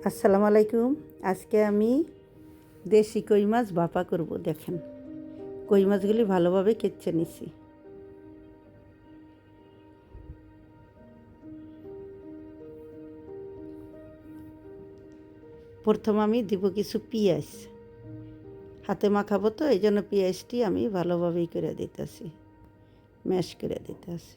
আসসালামু আলাইকুম। আজকে আমি দেশি কই মাছ ভাপা করব। দেখেন, কই মাছগুলি ভালোভাবে কেটে নিছি। প্রথম আমি দিব কিছু পেঁয়াজ, হাতে মাখাবো তো এই জন্য পেঁয়াজটি আমি ভালোভাবেই করে দিতেছি, ম্যাশ করে দিতেছি।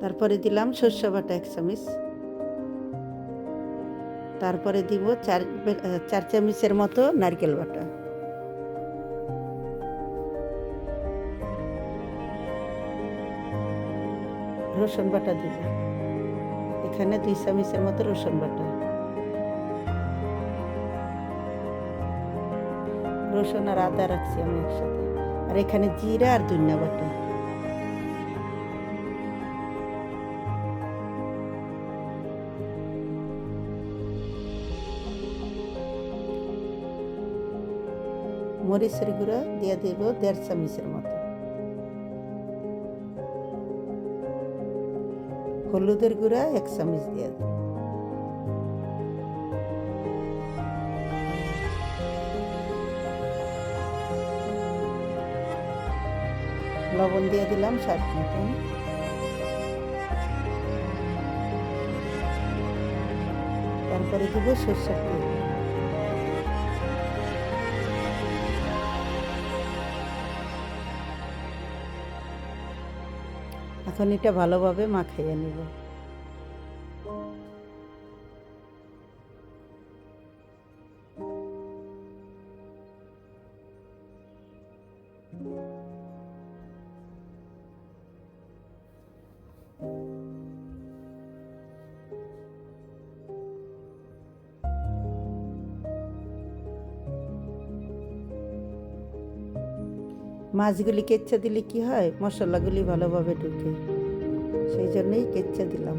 তারপরে দিলাম সরষে বাটা 1 চামচ। তারপরে দিব 4 চামচের মতো নারকেল বাটা। রসুন বাটা দিব, এখানে 2 চামচের মতো রসুন বাটা। রসুন আর আদা রাখছি আমি একসাথে। আর এখানে জিরা আর ধনিয়া বাটা। মরিচের গুঁড়া দিয়ে দেব 1.5 চামচের মতো। হলুদের গুঁড়া 1 চামচ দিয়ে দেব। লবণ দিয়ে দিলাম স্বাদ মতন। তারপরে দেব সরষের তেল। এখন এটা ভালোভাবে মাখাইয়ে নেব। মাছগুলি কেচে দিলে কি হয়, মশলাগুলি ভালোভাবে ঢুকে, সেই জন্যই কেচে দিলাম।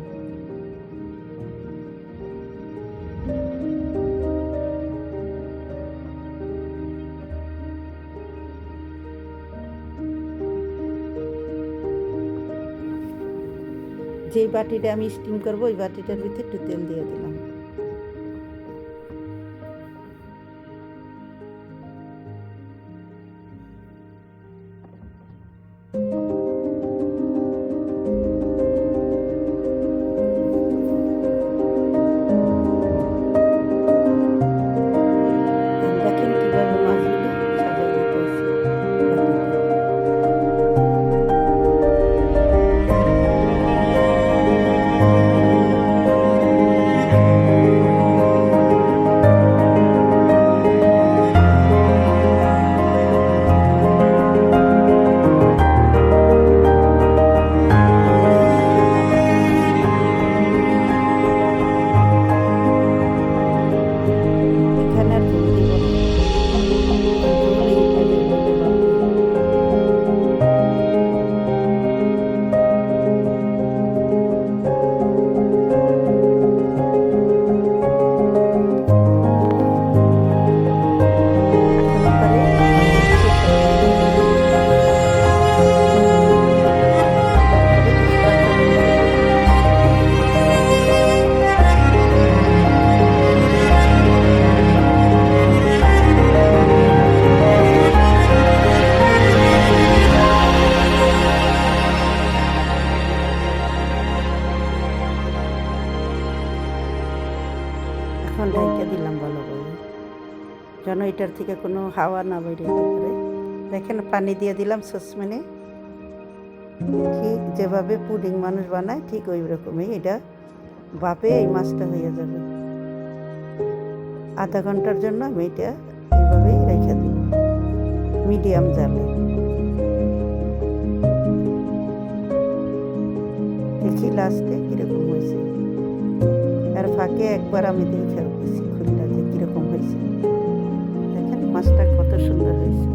যেই বাটিটা আমি স্টিম করবো ওই বাটিটার ভিতরে একটু তেল দিয়ে দিলাম। দেখেন কিভাবে মাছগুলি সাজাই দিতেছি বাটিতে। এখানে আর ঝোল দিব না, ঝোলই থাকে বলতে পারবো। এখন এবারে সরষের তেল দিয়ে দিলাম। তারপরে কিছু কাঁচামরিচ দিয়ে দিলাম। এখন ঢাইকা দিলাম ভালোভাবে, যেন এটার থেকে কোনো হাওয়া না বের হতে পারে। দেখেন পানি দিয়ে দিলাম সসপ্যানে। ঠিক যেভাবে পুডিং মানুষ বানায় ঠিক ওই রকমই এটা ভাপে এই মাছটা হয়ে যাবে। আধা ঘন্টার জন্য আমি এটা এইভাবেই রেখে দেব মিডিয়াম জালে। দেখি লাস্টে কীরকম হয়েছে। আর ফাঁকে একবার আমি দেখে দিচ্ছি খুলটা যে কীরকম হয়েছে। দেখেন মাছটা কত সুন্দর হয়েছে।